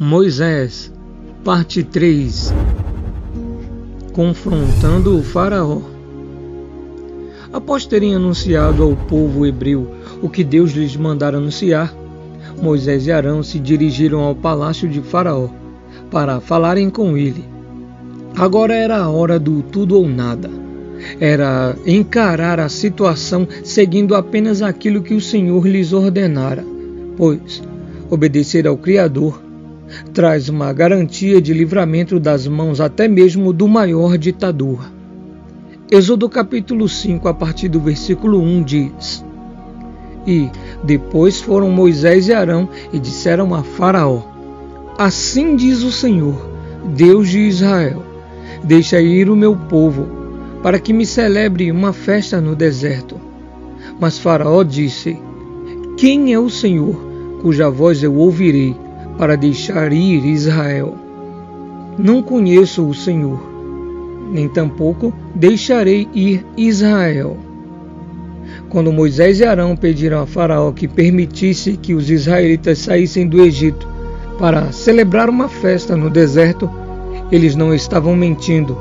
Moisés, parte 3. Confrontando o faraó. Após terem anunciado ao povo hebreu o que Deus lhes mandara anunciar, Moisés e Arão se dirigiram ao palácio de Faraó para falarem com ele. Agora era a hora do tudo ou nada. Era encarar a situação seguindo apenas aquilo que o Senhor lhes ordenara, pois obedecer ao Criador traz uma garantia de livramento das mãos até mesmo do maior ditador. Êxodo capítulo 5, a partir do versículo 1 diz: E depois foram Moisés e Arão e disseram a Faraó: Assim diz o Senhor, Deus de Israel: Deixa ir o meu povo, para que me celebre uma festa no deserto. Mas Faraó disse: Quem é o Senhor, cuja voz eu ouvirei, para deixar ir Israel? Não conheço o Senhor, nem tampouco deixarei ir Israel. Quando Moisés e Arão pediram a Faraó que permitisse que os israelitas saíssem do Egito para celebrar uma festa no deserto, eles não estavam mentindo.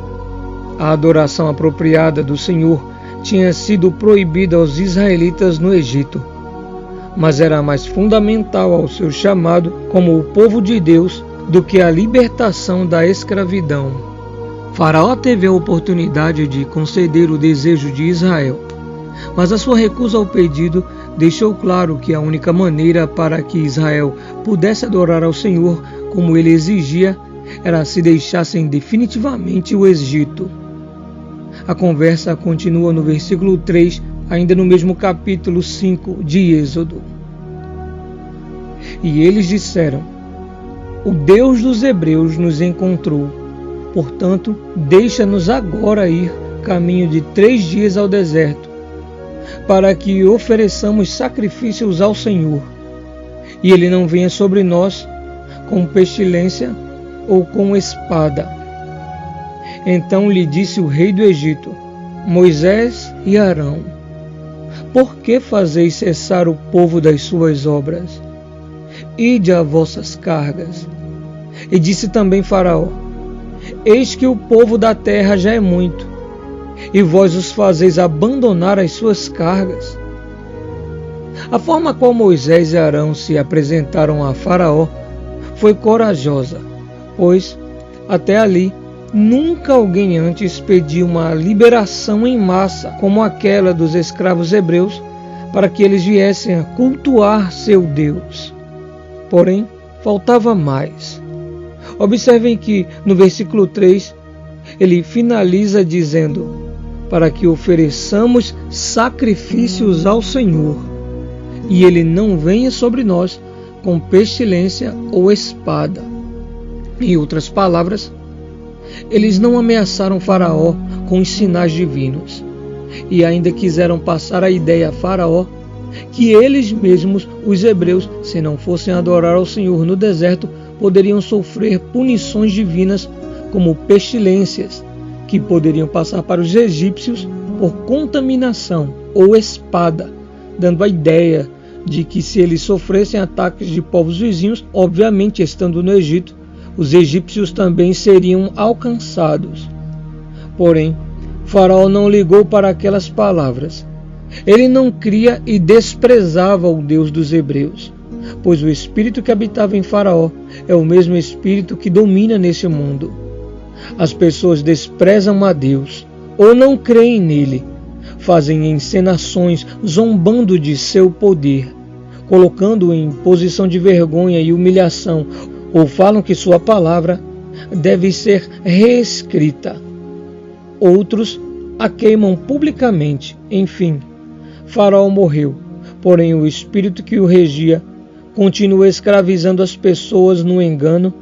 A adoração apropriada do Senhor tinha sido proibida aos israelitas no Egito, mas era mais fundamental ao seu chamado como o povo de Deus do que a libertação da escravidão. Faraó teve a oportunidade de conceder o desejo de Israel, mas a sua recusa ao pedido deixou claro que a única maneira para que Israel pudesse adorar ao Senhor como ele exigia era se deixassem definitivamente o Egito. A conversa continua no versículo 3, ainda no mesmo capítulo 5 de Êxodo. E eles disseram: O Deus dos Hebreus nos encontrou, portanto, deixa-nos agora ir caminho de 3 dias ao deserto, para que ofereçamos sacrifícios ao Senhor, e ele não venha sobre nós com pestilência ou com espada. Então lhe disse o rei do Egito: Moisés e Arão, por que fazeis cessar o povo das suas obras? Ide a vossas cargas. E disse também Faraó: Eis que o povo da terra já é muito, e vós os fazeis abandonar as suas cargas. A forma como Moisés e Arão se apresentaram a Faraó foi corajosa, pois até ali nunca alguém antes pediu uma liberação em massa como aquela dos escravos hebreus para que eles viessem a cultuar seu Deus. Porém, faltava mais. Observem que no versículo 3 ele finaliza dizendo: para que ofereçamos sacrifícios ao Senhor, e ele não venha sobre nós com pestilência ou espada. Em outras palavras, eles não ameaçaram Faraó com os sinais divinos, e ainda quiseram passar a ideia a Faraó que eles mesmos, os hebreus, se não fossem adorar ao Senhor no deserto, poderiam sofrer punições divinas como pestilências, que poderiam passar para os egípcios por contaminação ou espada, dando a ideia de que se eles sofressem ataques de povos vizinhos, obviamente estando no Egito, os egípcios também seriam alcançados. Porém, Faraó não ligou para aquelas palavras. Ele não cria e desprezava o Deus dos hebreus, pois o espírito que habitava em Faraó é o mesmo espírito que domina nesse mundo. As pessoas desprezam a Deus ou não creem nele, fazem encenações zombando de seu poder, colocando-o em posição de vergonha e humilhação, ou falam que sua palavra deve ser reescrita. Outros a queimam publicamente. Enfim, Faraó morreu, porém o espírito que o regia continua escravizando as pessoas no engano,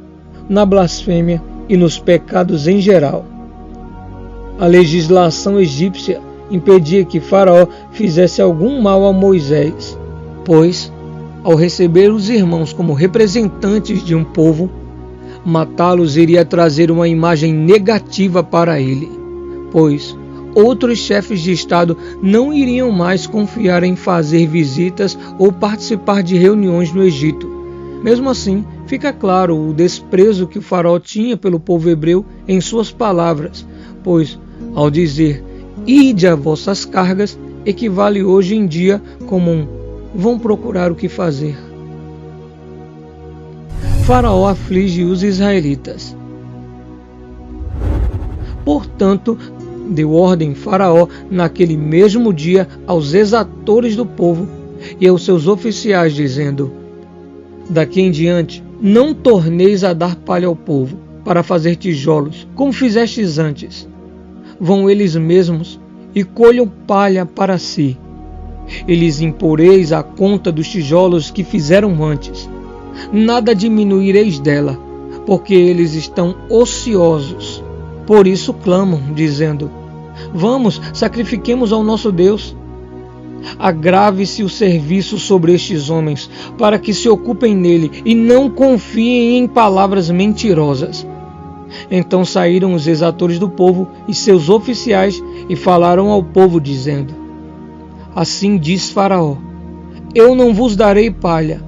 na blasfêmia e nos pecados em geral. A legislação egípcia impedia que Faraó fizesse algum mal a Moisés, pois, ao receber os irmãos como representantes de um povo, matá-los iria trazer uma imagem negativa para ele, pois outros chefes de Estado não iriam mais confiar em fazer visitas ou participar de reuniões no Egito. Mesmo assim, fica claro o desprezo que o faraó tinha pelo povo hebreu em suas palavras, pois, ao dizer, ide a vossas cargas, equivale hoje em dia como um, vão procurar o que fazer. Faraó aflige os israelitas. Portanto, deu ordem Faraó naquele mesmo dia aos exatores do povo e aos seus oficiais, dizendo, daqui em diante, não torneis a dar palha ao povo, para fazer tijolos, como fizestes antes. Vão eles mesmos e colham palha para si. E lhes imporeis a conta dos tijolos que fizeram antes. Nada diminuireis dela, porque eles estão ociosos. Por isso clamam, dizendo, vamos, sacrifiquemos ao nosso Deus. Agrave-se o serviço sobre estes homens, para que se ocupem nele e não confiem em palavras mentirosas. Então saíram os exatores do povo e seus oficiais e falaram ao povo, dizendo, assim diz Faraó, eu não vos darei palha,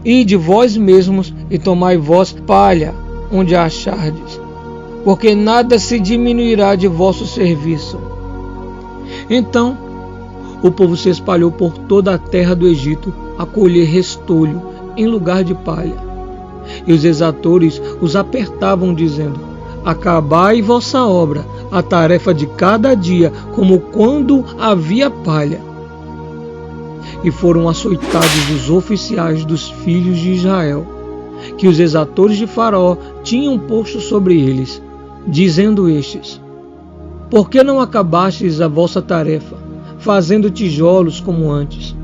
ide vós mesmos e tomai vós palha onde a achardes, porque nada se diminuirá de vosso serviço. Então o povo se espalhou por toda a terra do Egito a colher restolho em lugar de palha. E os exatores os apertavam, dizendo, acabai vossa obra, a tarefa de cada dia, como quando havia palha. E foram açoitados os oficiais dos filhos de Israel, que os exatores de Faraó tinham posto sobre eles, dizendo estes, por que não acabastes a vossa tarefa, fazendo tijolos como antes?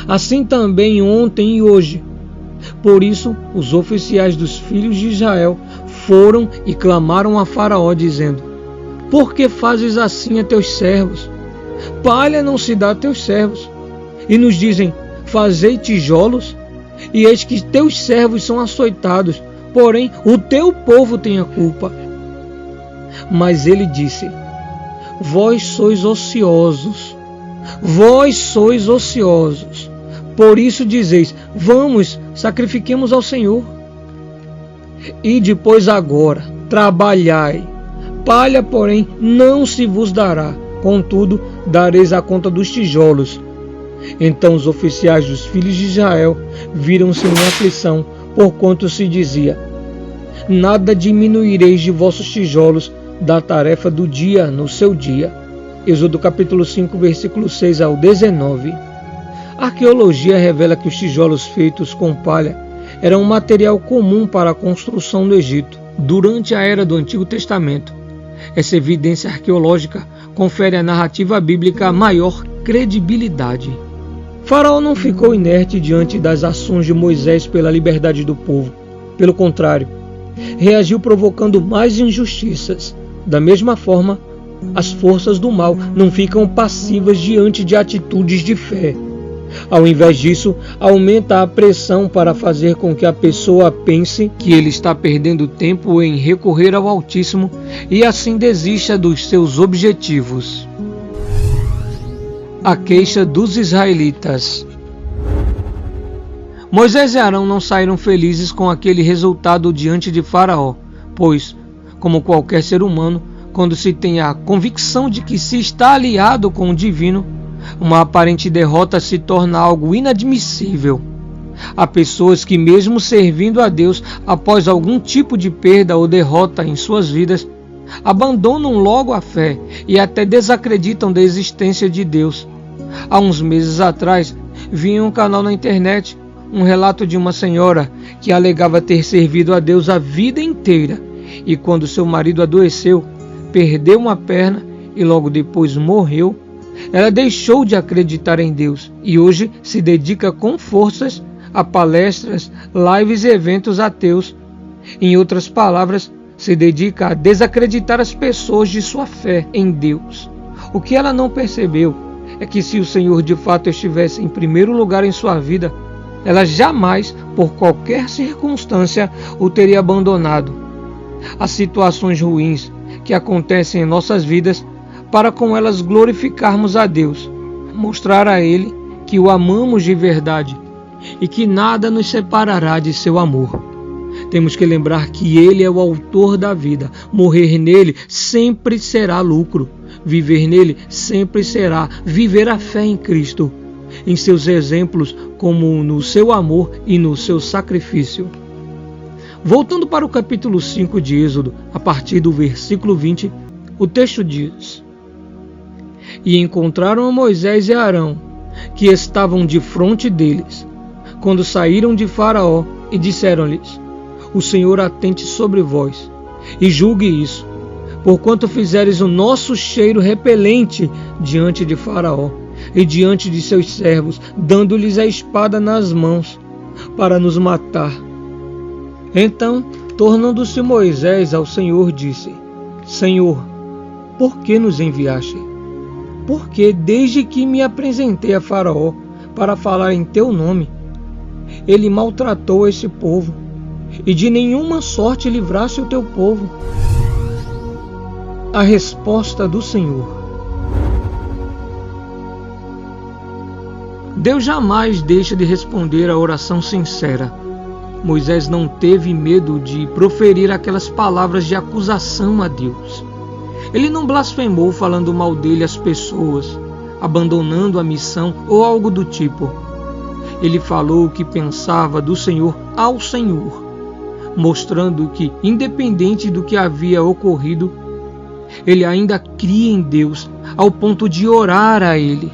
Assim também ontem e hoje. Por isso, os oficiais dos filhos de Israel foram e clamaram a Faraó, dizendo, por que fazes assim a teus servos? Palha não se dá a teus servos. E nos dizem, fazei tijolos, e eis que teus servos são açoitados, porém o teu povo tem a culpa. Mas ele disse, vós sois ociosos, por isso dizeis, vamos, sacrifiquemos ao Senhor. E depois agora, trabalhai, palha porém não se vos dará, contudo dareis a conta dos tijolos. Então os oficiais dos filhos de Israel viram-se em aflição, porquanto se dizia, nada diminuireis de vossos tijolos da tarefa do dia no seu dia. Êxodo capítulo 5, versículo 6 ao 19. A arqueologia revela que os tijolos feitos com palha eram um material comum para a construção do Egito durante a era do Antigo Testamento. Essa evidência arqueológica confere à narrativa bíblica maior credibilidade. Faraó não ficou inerte diante das ações de Moisés pela liberdade do povo. Pelo contrário, reagiu provocando mais injustiças. Da mesma forma, as forças do mal não ficam passivas diante de atitudes de fé. Ao invés disso, aumenta a pressão para fazer com que a pessoa pense que ele está perdendo tempo em recorrer ao Altíssimo e assim desista dos seus objetivos. A queixa dos israelitas. Moisés e Arão não saíram felizes com aquele resultado diante de Faraó, pois, como qualquer ser humano, quando se tem a convicção de que se está aliado com o divino, uma aparente derrota se torna algo inadmissível. Há pessoas que, mesmo servindo a Deus após algum tipo de perda ou derrota em suas vidas, abandonam logo a fé e até desacreditam da existência de Deus. Há uns meses atrás, vi em um canal na internet um relato de uma senhora que alegava ter servido a Deus a vida inteira e quando seu marido adoeceu, perdeu uma perna e logo depois morreu, ela deixou de acreditar em Deus e hoje se dedica com forças a palestras, lives e eventos ateus. Em outras palavras, se dedica a desacreditar as pessoas de sua fé em Deus. O que ela não percebeu é que se o Senhor de fato estivesse em primeiro lugar em sua vida, ela jamais, por qualquer circunstância, o teria abandonado. As situações ruins que acontecem em nossas vidas, para com elas glorificarmos a Deus, mostrar a Ele que o amamos de verdade e que nada nos separará de seu amor. Temos que lembrar que Ele é o autor da vida. Morrer nele sempre será lucro. Viver nele sempre será viver a fé em Cristo, em seus exemplos, como no seu amor e no seu sacrifício. Voltando para o capítulo 5 de Êxodo, a partir do versículo 20, o texto diz: E encontraram a Moisés e Arão, que estavam defronte deles, quando saíram de Faraó, e disseram-lhes: O Senhor atente sobre vós, e julgue isso, porquanto fizeres o nosso cheiro repelente diante de Faraó e diante de seus servos, dando-lhes a espada nas mãos, para nos matar. Então, tornando-se Moisés ao Senhor, disse: Senhor, por que nos enviaste? Porque desde que me apresentei a Faraó para falar em teu nome, ele maltratou este povo, e de nenhuma sorte livraste o teu povo. A resposta do Senhor. Deus jamais deixa de responder a oração sincera. Moisés não teve medo de proferir aquelas palavras de acusação a Deus. Ele não blasfemou falando mal dele às pessoas, abandonando a missão ou algo do tipo. Ele falou o que pensava do Senhor ao Senhor, mostrando que, independente do que havia ocorrido, ele ainda cria em Deus ao ponto de orar a Ele,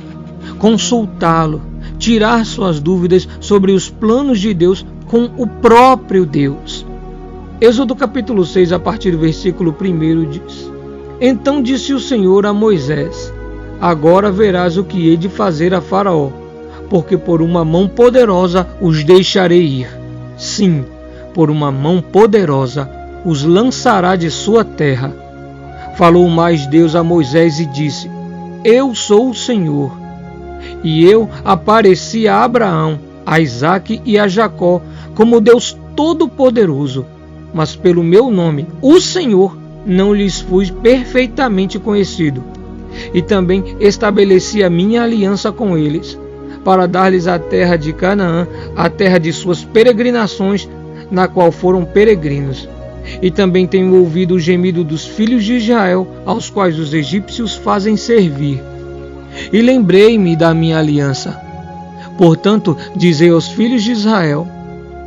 consultá-lo, tirar suas dúvidas sobre os planos de Deus com o próprio Deus. Êxodo capítulo 6, a partir do versículo 1 diz: Então disse o Senhor a Moisés: Agora verás o que hei de fazer a Faraó, porque por uma mão poderosa os deixarei ir. Sim, por uma mão poderosa os lançará de sua terra. Falou mais Deus a Moisés e disse: Eu sou o Senhor. E eu apareci a Abraão, a Isaque e a Jacó como Deus Todo-Poderoso, mas pelo meu nome, o Senhor, não lhes fui perfeitamente conhecido. E também estabeleci a minha aliança com eles, para dar-lhes a terra de Canaã, a terra de suas peregrinações, na qual foram peregrinos. E também tenho ouvido o gemido dos filhos de Israel, aos quais os egípcios fazem servir. E lembrei-me da minha aliança. Portanto, dizei aos filhos de Israel: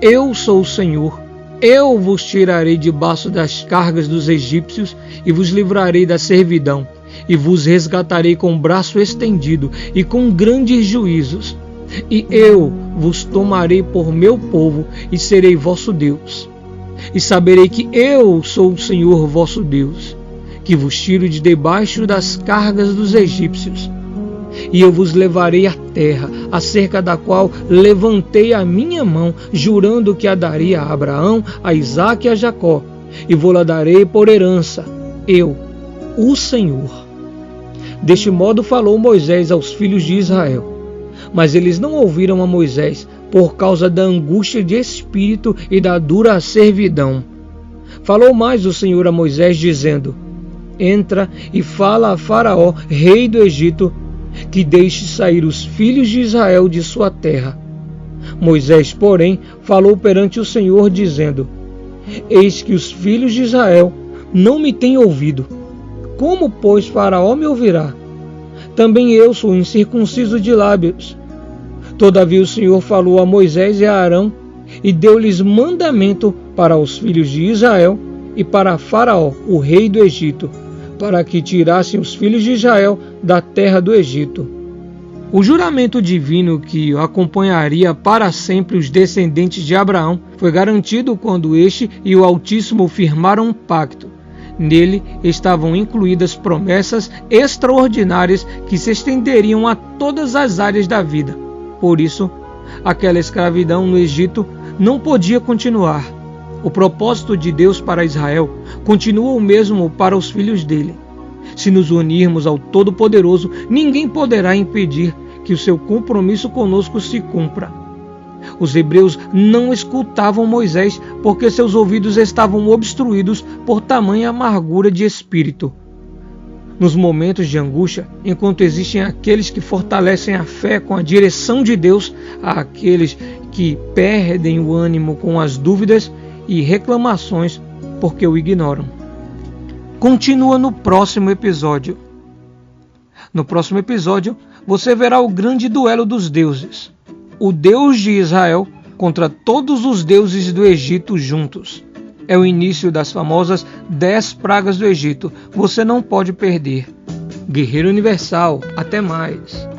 Eu sou o Senhor. Eu vos tirarei debaixo das cargas dos egípcios e vos livrarei da servidão, e vos resgatarei com o braço estendido e com grandes juízos. E eu vos tomarei por meu povo e serei vosso Deus. E saberei que eu sou o Senhor vosso Deus, que vos tiro de debaixo das cargas dos egípcios. E eu vos levarei à terra, acerca da qual levantei a minha mão, jurando que a daria a Abraão, a Isaque e a Jacó, e vou-la darei por herança, eu, o Senhor. Deste modo falou Moisés aos filhos de Israel. Mas eles não ouviram a Moisés, por causa da angústia de espírito e da dura servidão. Falou mais o Senhor a Moisés, dizendo: Entra e fala a Faraó, rei do Egito, que deixe sair os filhos de Israel de sua terra. Moisés, porém, falou perante o Senhor, dizendo: Eis que os filhos de Israel não me têm ouvido. Como, pois, Faraó me ouvirá? Também eu sou incircunciso de lábios. Todavia o Senhor falou a Moisés e a Arão, e deu-lhes mandamento para os filhos de Israel e para Faraó, o rei do Egito, para que tirassem os filhos de Israel da terra do Egito. O juramento divino que acompanharia para sempre os descendentes de Abraão foi garantido quando este e o Altíssimo firmaram um pacto. Nele estavam incluídas promessas extraordinárias que se estenderiam a todas as áreas da vida. Por isso, aquela escravidão no Egito não podia continuar. O propósito de Deus para Israel continua o mesmo para os filhos dele. Se nos unirmos ao Todo-Poderoso, ninguém poderá impedir que o seu compromisso conosco se cumpra. Os hebreus não escutavam Moisés porque seus ouvidos estavam obstruídos por tamanha amargura de espírito. Nos momentos de angústia, enquanto existem aqueles que fortalecem a fé com a direção de Deus, há aqueles que perdem o ânimo com as dúvidas e reclamações porque o ignoram. Continua no próximo episódio. No próximo episódio, você verá o grande duelo dos deuses. O Deus de Israel contra todos os deuses do Egito juntos. É o início das famosas 10 pragas do Egito. Você não pode perder. Guerreiro Universal, até mais.